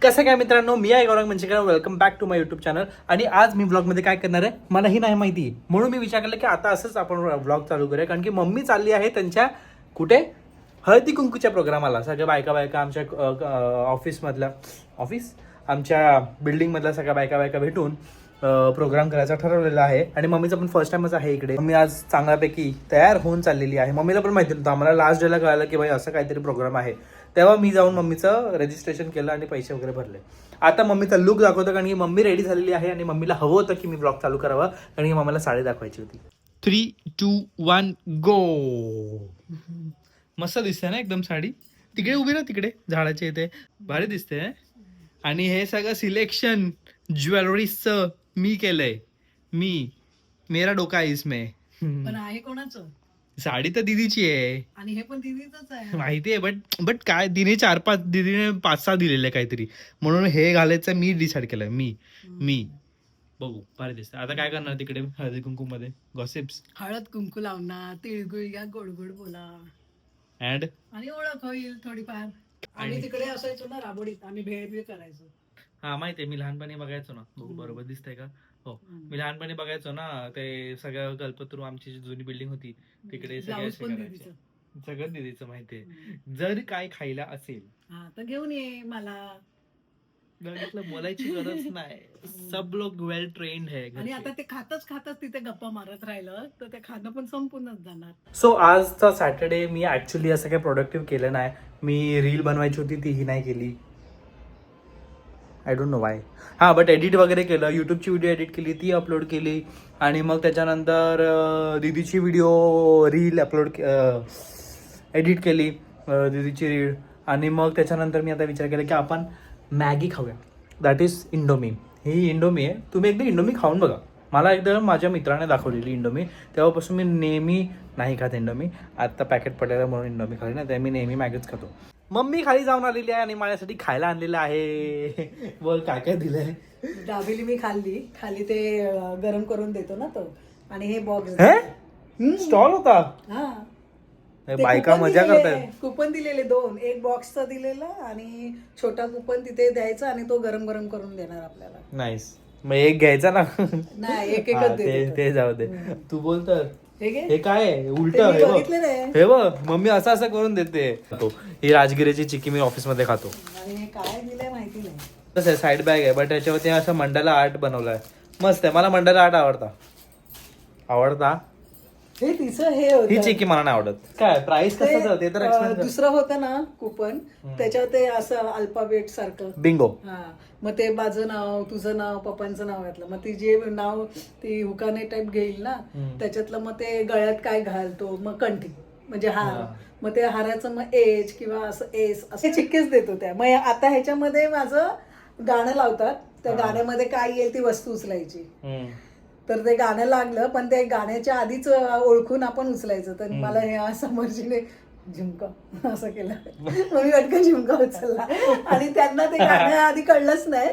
कसं काय मित्रांनो, मी आहे Gaurav Manchekar. Welcome back to my YouTube channel. आणि आज मी ब्लॉगमध्ये काय करणार आहे मलाही नाही माहिती, म्हणून मी विचार केला की आता असंच आपण ब्लॉग चालू करूया. कारण की मम्मी चालली आहे त्यांच्या कुठे हळदी कुंकूच्या प्रोग्रामाला. सगळ्या बायका आमच्या ऑफिस आमच्या बिल्डिंगमधल्या सगळ्या बायका भेटून प्रोग्राम करायचा ठरवलेला आहे. आणि मम्मीचा पण फर्स्ट टाइमच आहे इकडे. मम्मी आज चांगल्यापैकी तयार होऊन चाललेली आहे. मम्मीला पण माहिती नव्हतं, आम्हाला लास्ट डेला कळालं की भाई असं काहीतरी प्रोग्राम आहे. तेव्हा मी जाऊन मम्मीचं रजिस्ट्रेशन केलं आणि पैसे वगैरे भरले. आता मम्मीचा लुक दाखवतो, कारण की मम्मी रेडी झालेली आहे आणि मम्मीला हवं होतं की मी ब्लॉग चालू करावा, कारण की मम्मीला साडी दाखवायची होती. 3, 2, 1 गो. मस्त दिसते ना एकदम साडी. तिकडे उभी ना, तिकडे झाडाच्या इथे भारी दिसते. आणि हे सगळं सिलेक्शन ज्वेलरीजचं मी केलंय. मेरा डोका आहे इसमें. पण आहे कोणाचं? साडी तर दीदीची आहे आणि हे पण दीदीचंच आहे. माहिती आहे, बट काय दीदीने 5-6 दिलेले काहीतरी, म्हणून हे घालायचं मी डिसाईड केलंय. मी बघू भारी दिसतं. आता काय करणार तिकडे हळदी कुंकू मध्ये गॉसिप्स, हळद कुंकू लावणार, तिळगुळ या, गोड गोड बोला ऍड आणि ओळख होईल थोडीफार. आम्ही तिकडे असायचो ना राबोडीत, आम्ही भेळ करायचो. हा माहितीये, मी लहानपणी बघायचो ना. बघू बरोबर दिसतंय का? हो, मी लहानपणी बघायचो ना ते सगळं कल्पतरू, आमची जी जुनी बिल्डिंग होती तिकडे सगळं दीदीचं माहितीये. जर काय खायला असेल हा तर घेऊन ये मला. बोलायची गरज नाही, सब लोग वेल ट्रेन्ड है. आणि आता ते खातच तिथे गप्पा मारत राहिलं तर ते खाणं पण संपूनच जाणार. सो आजचा सॅटर्डे मी ऍक्च्युली असं काही प्रोडक्टिव्ह केलं नाही. मी रील बनवायची होती, तीही नाही केली. I don't know Y. हां, बट एडिट वगैरे केलं. यूट्यूबची व्हिडिओ एडिट केली, ती अपलोड केली. आणि मग त्याच्यानंतर दीदीची व्हिडिओ रील एडिट केली, दीदीची रील. आणि मग त्याच्यानंतर मी आता विचार केला की आपण मॅगी खाऊया. That is Indomie. ही इंडोमी आहे. तुम्ही एकदा इंडोमी खाऊन बघा. मला एकदा माझ्या मित्राने दाखवलेली इंडोमी, तेव्हापासून मी नेहमी नाही खात इंडोमी. आत्ता पॅकेट पडलेलं म्हणून इंडोमी खाली ना, त्या मी नेहमी मॅगीच खातो. मम्मी खाली जाऊन आलेली आहे आणि माझ्यासाठी खायला आणलेलं आहे. बोल काय काय दिलंय? दाबेली मी खाली ते गरम करून देतो ना तो. आणि हे बॉक्स स्टॉल होता. हा, बायका मजा करतायत. कुपन दिलेले 2, एक बॉक्सचा दिलेला आणि छोटा कुपन तिथे द्यायचा आणि तो गरम करून देणार आपल्याला. नाईस. मग एक घ्यायचा ना. नाही, एकच ते जाऊ दे. तू बोल तर हे काय आहे? उलट बघितलं हे बघ, मम्मी असं करून देते. ही राजगिरीची चिक्की मी ऑफिस मध्ये खातो. आणि हे काय दिलंय माहिती नाही. तसं आहे, साईड बॅग आहे, बट त्याच्यावरती असं मंडाला आर्ट बनवलाय. मस्त आहे. मला मंडाला आर्ट आवडता. हे तिचं हे होतं. ही चिक्की मला नाही आवडत. काय प्राइस कसं ते तर दुसरं होतं ना कुपन, त्याच्यावर ते असं अल्फाबेट सारखं बिंगो. हा, मग ते माझं नाव, तुझं नाव, पप्पांचं नाव घातलं. मग ती जे नाव ती हुकाने टाईप घेईल ना, त्याच्यातलं मग ते गळ्यात काय घालतो, मग कंठी म्हणजे हार. मग ते हाराचं मग एज किंवा असं एस असे चिक्केच देतो त्या. मग आता ह्याच्यामध्ये माझं गाणं लावतात. त्या गाण्यामध्ये काय येईल ती वस्तू उचलायची. तर ते गाणं लागलं, पण ते गाण्याच्या आधीच ओळखून आपण उचलायचं. तर मला हे समर्जीने झुमका असं केलं. मग मी वाटकन झुमका उचलला आणि त्यांना ते गाणं आधी कळलंच नाही.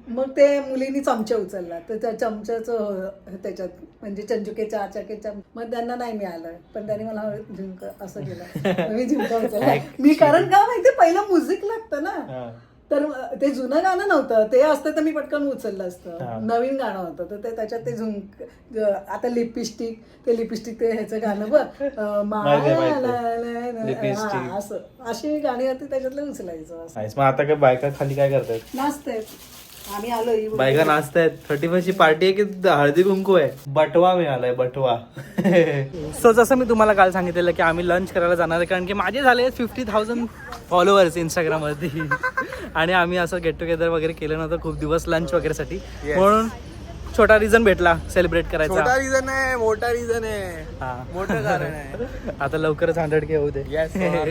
मग ते मुलींनी चमचा उचलला, तर त्या चमच्याचं त्याच्यात म्हणजे चंचुकेच्या आचाकेच्या, मग त्यांना नाही मिळालं. पण त्यांनी मला झुमका असं केलं. मी झुमका उचलला. मी कारण का माहितीये, पहिलं म्युझिक लागतं ना, तर ते जुनं गाणं नव्हतं. ते असतं तर मी पटकन उचललं असतं. नवीन गाणं होतं तर ते त्याच्यात ते आता लिपस्टिक ते ह्याचं गाणं बघ, असं अशी गाणी होती, त्याच्यातलं उचलायचं. मग आता काय बायका खाली काय करतायत? नाचतायत. आम्ही आलोय. बायका नाचतायत. 31st ची पार्टी आहे की हळदी कुंकू आहे? बटवा मिळालाय, बटवा. सो जसं मी तुम्हाला काल सांगितलेलं की आम्ही लंच करायला जाणार आहे, कारण की माझे झाले 50,000 फॉलोअर्स इंस्टाग्रामवरती. आणि आम्ही असं गेट टुगेदर वगैरे केलं नव्हतं खूप दिवस लंच वगैरे साठी, म्हणून छोटा रिझन भेटला सेलिब्रेट करायचा. छोटा रिझन आहे, मोठा रिझन आहे. मोठं कारण आहे. आता लवकरच 100K होऊ दे.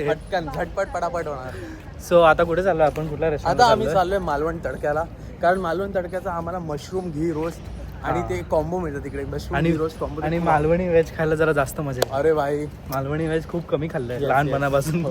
पटकन झटपट पटापट होणार. सो आता कुठे चाललो आपण? कुठला रेस्टॉरंट? आता आम्ही चाललोय मालवण तडक्याला, कारण मालवण तडक्याचा आम्हाला मशरूम घी रोस्ट आणि ते कॉम्बो मिळतं तिकडे. मशरूम घी रोस्ट कॉम्बो. आणि मालवणी व्हेज खायला जरा जास्त मजा येते. अरे भाई, मालवणी व्हेज खूप कमी खाल्लंय लहानपणापासून.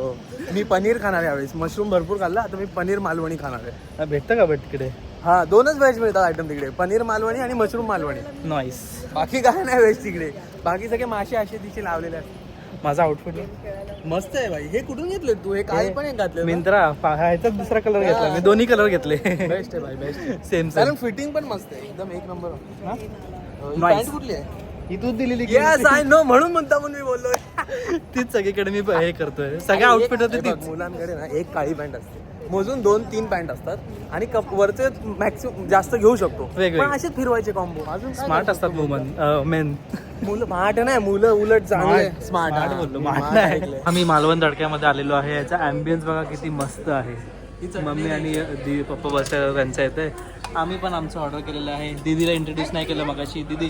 मी पनीर खाणार आहे यावेळेस. मशरूम भरपूर खाल्लं, आता मी पनीर मालवणी खाणार आहे. भेटतं का तिकडे? हा, 2च व्हेज मिळतात आयटम तिकडे, पनीर मालवणी आणि मशरूम मालवणी. नाईस. बाकी काय नाही व्हेज तिकडे. बाकी सगळे मासे असे तिथे लावलेले आहेत. माझा आउटफिट मस्त आहे भाई. हे कुठून घेतले तू? हे काही पण एक घातलं मिंत्रा ह्याचा दुसरा कलर घेतला मी, दोन्ही कलर घेतले. बेस्ट आहे भाई, बेस्ट. सेम कारण फिटिंग पण मस्त आहे एकदम, एक नंबर. Nice. पॅन्ट कुठली आहे? ही तूच दिलेली की? Yes, I know, म्हणून म्हणता पण मी बोललोय. तीच सगळीकडे मी हे करतोय, सगळ्या आउटफिट होते हे बघ, तीच. मुलांकडे ना एक काळी पॅन्ट असते, मोजून 2-3 पॅन्ट असतात आणि वरचे मॅक्सिमम जास्त घेऊ शकतो, वेगळे. पण असेच फिरवायचे कॉम्बो. अजून स्मार्ट असतात वुमन मेन. मुलं स्मार्ट नाही, मुलं उलट चांगले स्मार्ट बोललो, स्मार्ट नाही. आम्ही मालवण तडक्यामध्ये आलेलो आहे. याचा ॲम्बियन्स बघा किती मस्त आहे. मम्मी आणि पप्पा बस त्यांचं येते. आम्ही पण आमचं ऑर्डर केलेलं आहे. दीदीला इंट्रोड्यूस नाही केलं मगाशी. दीदी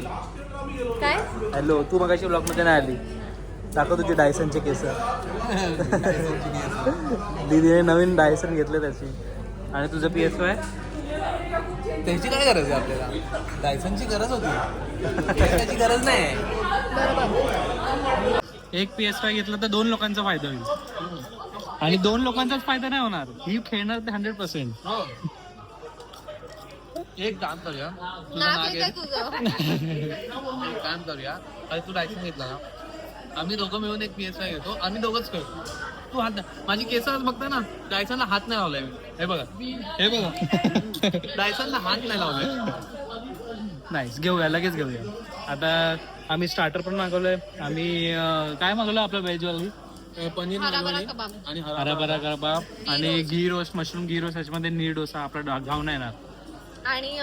काय हॅलो, तू मगाशी ब्लॉगमध्ये नाही आली. दाखव तुझे डायसनचे केस. दीदीने नवीन डायसन घेतले त्याची. आणि तुझं PSY? त्याची काय गरज आहे आपल्याला? लायसनची गरज होती, त्याची गरज नाही. एक PSY घेतलं तर 2 लोकांचा फायदा होईल. आणि 2 लोकांचाच फायदा नाही होणार, ही खेळणार ते 100%. एक काम करूया, नाक येतंय तुझं. एक काम करूया, अरे तू लायसन घेतला ना, आम्ही दोघं मिळून एक PSY घेतो, आम्ही दोघंच करतो. तू हात माझी केस बघता ना, डायसनला हात नाही लावलाय मी. हे बघा, हे बघा, डायसनला हात नाही लावलाय. नाईस, घेऊया, लगेच घेऊया. आता आम्ही स्टार्टर पण मागवलंय. आम्ही काय मागवलं आपलं व्हेजवाली? पनीर हराभरा कबाब आणि हराभरा कबाब आणि घी रोस्ट, मशरूम घी रोस्ट. त्याच्यामध्ये नीर डोसा आपला घाऊन येणार. आणि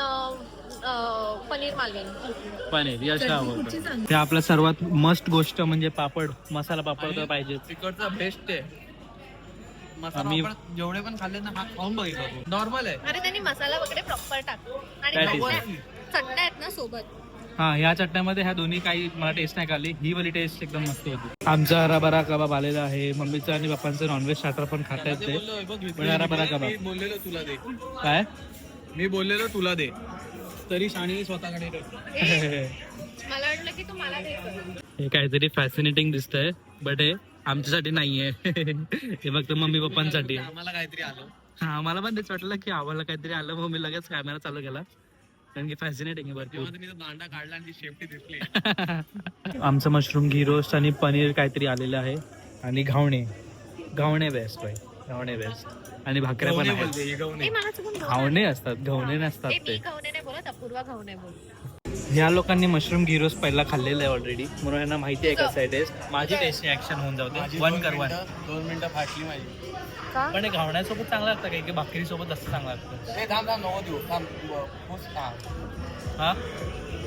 पनीर मालवणी. पनीर यश आवडतं. ते आपलं सर्वात मस्ट गोष्ट म्हणजे पापड, मसाला पापड तर पाहिजे. तिकडचा बेस्ट आहे मसाला आम्ही- पापड. जेवढे पण खाल्ले ना, हा खाऊन बघितला नॉर्मल आहे. अरे त्यांनी मसाला वगैरे प्रॉपर टाकतो. आणि That is चटण्या आहेत ना सोबत. हा, ह्या चटण्यामध्ये ह्या दोन्ही काही मला टेस्ट नाही खाल्ली. ही वाली टेस्ट एकदम मस्त होती. आमचा हराभरा कबाब आलेला आहे. मम्मीचं आणि पप्पांचं नॉनव्हेज स्टार्टर पण खाता येते. पण हराभरा कबाब मी बोललेलो तुला दे, काय? मी बोललेलो तुला दे, तरी शाणी स्वतःकडे मला वाटलं की तू मला द्यायचं. हे काहीतरी फॅसिनेटिंग दिसतंय, बट हे आमच्यासाठी नाहीये. हे फक्त मम्मी पप्पांसाठी आहे. आम्हाला काहीतरी आलं. हा, मला पण तेच वाटलं की आम्हाला काहीतरी आलं. मग मी लगेच कॅमेरा चालू केला, कारण की फॅसिनेटिंग आहे भरपूर. तुम्ही तो दांडा काढला आणि ती शेपटी दिसली. आमचं मशरूम घी रोस्ट आणि पनीर काहीतरी आलेलं आहे. आणि घावणे बेस्ट भाई, घावणे बेस्ट. आणि भाकऱ्या पण आहेत. ए, मला चुकून बोल. घावणे असतात, घावणे नसतात ए, ते. मी घावणे नाही बोलत, अपूर्वा घावणे बोल. ह्या लोकांनी मशरूम घी रोस्ट पहिला खाल्लेलं आहे ऑलरेडी, म्हणून यांना माहिती आहे कसं आहे टेस्ट. माझी टेस्ट रिॲक्शन होऊन जाऊ दे. 1 कर 1. 2 मिनिटं फाटली माझी. का? पण हे घावण्यासोबत चांगलं लागतं काही की भाकरीसोबत जास्त चांगलं लागतं. ए, थांब थांब, नको देऊ, थांब. हा,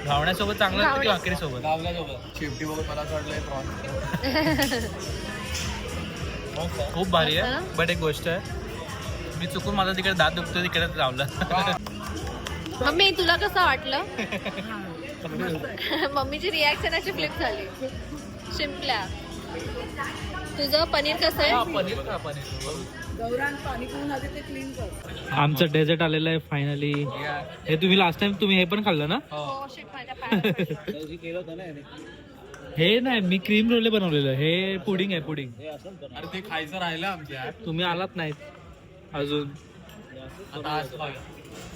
घावण्यासोबत चांगलं लागतं की भाकरीसोबत? गावल्यासोबत शेपटी बघून मला असं वाटलंय प्रॉन्स. खूप भारी आहे. बट एक गोष्ट आहे, मी चुकून माझा तिकडे दात दुखतो तिकडे लावलं. मम्मी तुला कसं वाटलं? मम्मीची रिॲक्शन अशी फ्लिप झाली. शिंपल्या, तुझं पनीर कसं आहे? पनीर का पनीर. गौरान पाणी पिऊन आधी ते क्लीन कर. आमचं डेझर्ट आलेलं आहे फायनली. हे तुम्ही लास्ट टाइम तुम्ही हे पण खाल्लं ना? हो, शिट, माझ्या पायात. हे नाही, मी क्रीम रोले बनवलेलं. हे पुडिंग आहे, पुडिंग. अरे ते खायचं राहिलं आमच्या. तुम्ही आलात नाहीत अजून. आता आज खाऊया.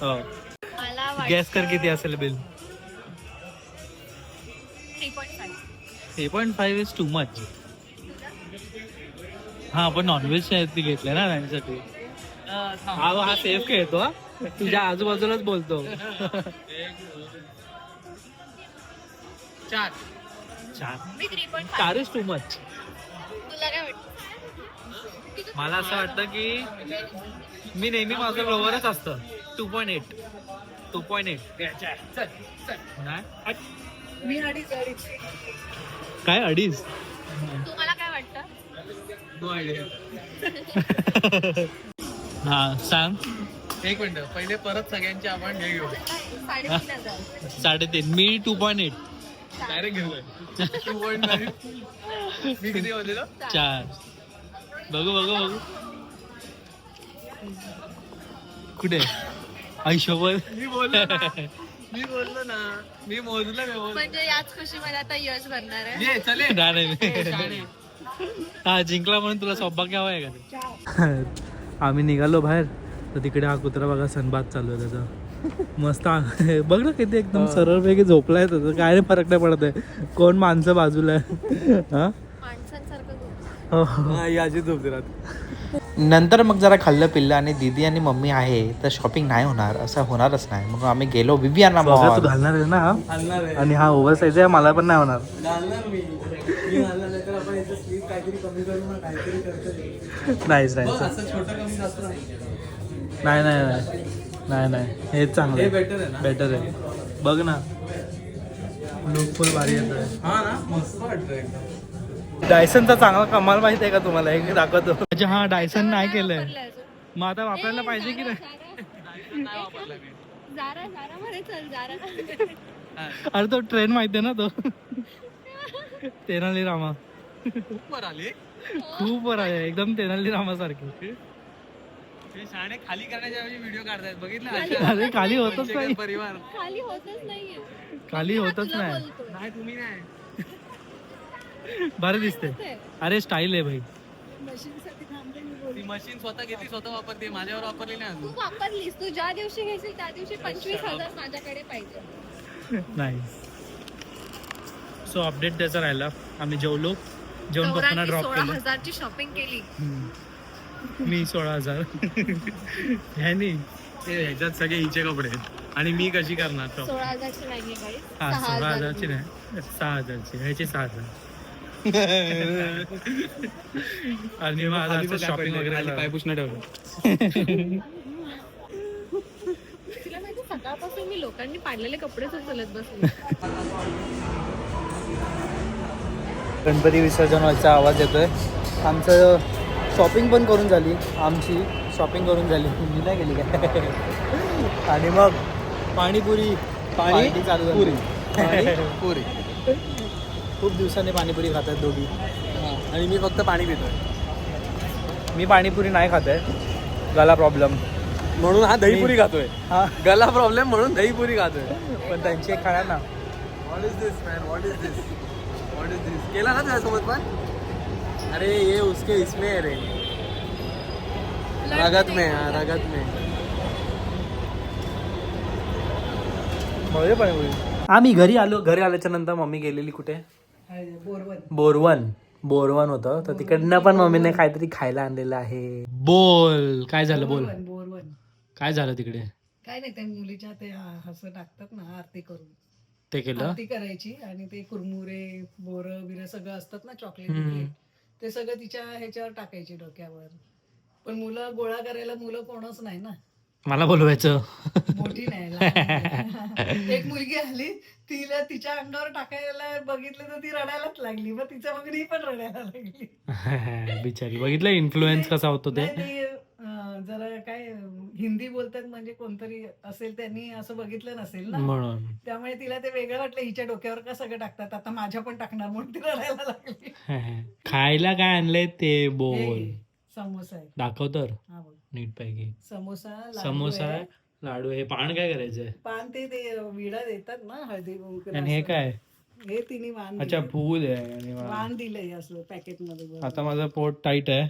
हो, मला वाटतं गॅस कर किती असेल बिल. 3.5. 3.5 is too much. हा, पण नॉनव्हेज ती घेतलंय ना त्यांच्यासाठी. हा सेफ खेळतो. हा, तुझ्या आजूबाजूलाच बोलतो. 4. 4 मी 3.5. 4 इज टू मच. तुला काय वाटतं? मला असं वाटतं की मी नेहमी माझं लोवरच असतं. 2.8. 2.8 नाही, मी अडीच काय 2.5? तुम्हाला काय वाटतं? No idea. हा, सांग. एक मिनिट, पहिले परत सगळ्यांची आपण हे घेऊ. 3.5. 3.5. मी 2.8. डायरेक्ट घेऊया. 2.9. मी किती बोललेलो? 4. बघू कुठे आयुष्यभर. मी बोललो ना, मी मोजलं व्यवस्थित. म्हणजे याच खुशीमध्ये आता यश भरणार आहे. ये चले. नाही. हा, जिंकला म्हणून तुला सौभाग्य हवं आहे का? आम्ही निघालो बाहेर, तर तिकडे हा कुत्रा बघा सनबाथ चालू आहे त्याचा. मस्त बघ ना किती एकदम सरळपैकी झोपलाय. त्याचं काय फरक नाही पडत आहे कोण माणसं बाजूला आहे. हा, माणसांसारखं अशी झोपते रात. नंतर मग जरा खाल्लं पिल्लं आणि दीदी आणि मम्मी आहे तर शॉपिंग नाही होणार, असं होणारच नाही. मग आम्ही गेलो विवियाना मॉल. घालणार आहे ना घालणार आहे. आणि हा ओव्हर साईज आहे, मला पण नाही होणार. घालणार मी घालणार नाही तर आपण याचं स्लीप काहीतरी कमी करू ना, काहीतरी करतो. नाहीच बघ, नाही असं छोटं कमी जास्त नाही. नाही नाही नाही नाही हेच चांगलं हे आहे, बेटर आहे ना. बेटर आहे. बघ ना लुक फुल भारी येतोय. हा ना, मस्त वाटतं एकदम. डायसनचा चांगला कमाल माहिती आहे का तुम्हाला, एक दाखवतो. अच्छा हा डायसन नाही केलंय, मग आता वापरायला पाहिजे की नाही. नाही वापरला मी. जारा मध्ये चल जारा. अरे तो ट्रेन माहिती आहे ना तो तेनाली रामा. खूप वर आली. खूप वर आहे, एकदम तेनाली रामा सारखी. ते शाणे खाली करण्याच्या ऐवजी व्हिडिओ काढतायत, बघितलं. अरे खाली होतच नाही, परिवार खाली होतच नाहीये. खाली होतच तुला नाही. बोलतोय. नाही, तुम्ही नाही. भारी दिसते. अरे स्टाईल आहे भाई. मशीनसाठी थांबते मी बोलते. ती मशीन स्वतः घेतली, स्वतः वापरते, माझ्यावर वापरली नाही तू अजून. वापरलीस, तू ज्या दिवशी घेशील त्या दिवशी 25,000 माझ्याकडे पाहिजे. नाही. सो अपडेट त्याचा राहिला. आम्ही जेवलो, जेवण पप्पांना ड्रॉप केलं. 16,000 ची शॉपिंग केली. मी 16,000 ह्यानी ह्याच्यात सगळे हिचे कपडे आहेत आणि मी कशी करणार तो? 16,000 ची नाहीये गाईस. हा 16,000ची नाही, 6,000ची. ह्याची 6,000. आणि मग आज असं शॉपिंग वगैरे पाय पुसणं ठेवलं. तुला माहिती सकाळपासून मी लोकांनी पाडलेले कपडेच उचलत बसले. गणपती विसर्जन व्हायचा आवाज येतोय. आमचं शॉपिंग पण करून झाली, आमची शॉपिंग करून झाली, मी नाही गेली काय. आणि मग पाणीपुरी पार्टी चालू झाली. पुरी. खूप दिवसांनी पाणीपुरी खात आहेत दोघी. आणि मी फक्त पाणी पितोय मी पाणीपुरी नाही खात आहे, गला प्रॉब्लेम. म्हणून हा दहीपुरी खातोय. हा गला प्रॉब्लेम म्हणून दहीपुरी खातोय. पण त्यांची एक खाया ना. What is this man, what is this, what is this. केला ना त्यासोबत पण. अरे ये उसके इसमें है रे, रगत में. हाँ, रगत में. पाणीपुरी. आम्ही घरी आलो. घरी आल्याच्या नंतर मम्मी गेलेली कुठे, बोरवन होतं, तर तिकडनं पण मम्मीने काहीतरी खायला आणलेलं आहे. बोल काय झालं, बोल बोरवन काय झालं तिकडे. काय नाही, त्या मुलीच्या ते असं टाकतात ना आरती करून, ते केलं. आरती करायची आणि ते कुरमुरे बोरं बिरं सगळं असतात ना, चॉकलेट ते सगळं तिच्या ह्याच्यावर टाकायचे डोक्यावर. पण मुलं गोळा करायला मुलं कोणच नाही ना, मला बोलवायचं. मोठी नाही लहान मुलं. एक मुलगी आली, तिला तिच्या अंगावर टाकायला बघितलं तर ती रडायलाच लागली, मग तिच्या बघून पण रडायला लागली. बिचारी. बघितलं इन्फ्लुएन्स कसा होतो ते. नाही, ती, जरा काय हिंदी बोलतात म्हणजे कोणतरी असेल त्यांनी असं बघितलं नसेल ना, म्हणून त्यामुळे तिला ते वेगळं वाटलं. हिच्या डोक्यावर का सगळं टाकतात, आता माझ्या पण टाकणार म्हणून ती रडायला लागली. खायला काय आणलंय ते बोल. हे समोसा आहे. दाखव तर हा बघ, नीट पैकी. समोसा लाडू समोसा आहे. लाडू. हे पान काय करायचंय. पान ते विडा देतात ना हळदी कुंकूला आणि हे असं. काय. हे तिने वाण अच्छा दिलंय. फूल आहे. आणि वाण दिलंय असं पॅकेट मध्ये. आता माझं पोट टाईट आहे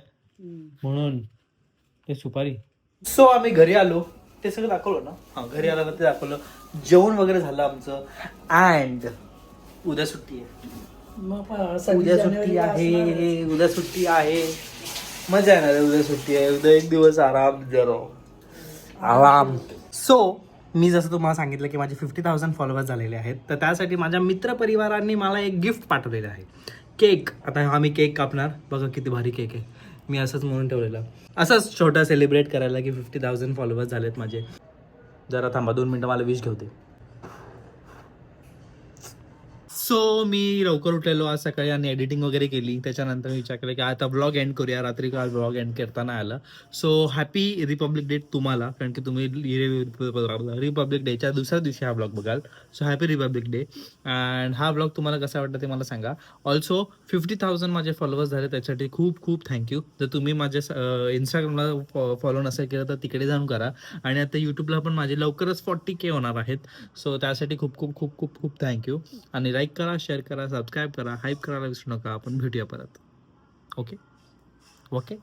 म्हणून ते सुपारी. सो आम्ही घरी आलो, ते सगळं दाखवलं ना. हा घरी आलं ते दाखवलं. जेवण वगैरे झालं आमचं. अँड उद्या सुट्टी आहे. उद्या सुट्टी आहे. उद्या सुट्टी आहे. मजा येणार आहे. उद्या सुट्टी आहे. उद्या एक दिवस आराम आराम. सो मी जसं तुम्हाला सांगितलं की माझे 50,000 फॉलोअर्स झालेले आहेत, तर त्यासाठी माझ्या मित्रपरिवारांनी मला एक गिफ्ट पाठवलेलं आहे. केक. आता आम्ही केक कापणार. बघा किती भारी केक आहे. मी असंच म्हणून ठेवलेलं, असंच छोटा सेलिब्रेट करायला की 50,000 फॉलोअर्स झालेत माझे. जरा थांबा 2 मिनटं, मला विश ठेवते. सो मी लवकर उठलेलो आज सकाळी आणि एडिटिंग वगैरे केली. त्याच्यानंतर मी विचार केला की आता ब्लॉग एंड करूया. रात्री काल ब्लॉग एंड करता नाही आला. सो हॅपी रिपब्लिक डे तुम्हाला, कारण की तुम्ही रिपब्लिक डेच्या दुसऱ्या दिवशी हा ब्लॉग बघाल. So happy Republic day. And हा ब्लॉग तुम्हाला कसा वाटतं ते मला सांगा. ऑल्सो 50,000 माझे फॉलोअर्स झाले, त्यासाठी खूप खूप थँक्यू. जर तुम्ही माझ्या इंस्टाग्रामला फॉलो नसेल केलं तर तिकडे जाऊन करा. आणि आता यूट्यूबला पण माझे लवकरच 40K होणार आहेत. सो त्यासाठी खूप खूप खूप खूप खूप थँक्यू. आणि लाईक करा, शेअर करा, सबस्क्राईब करा, हाईप करायला विसरू नका. आपण भेटूया परत. Okay okay.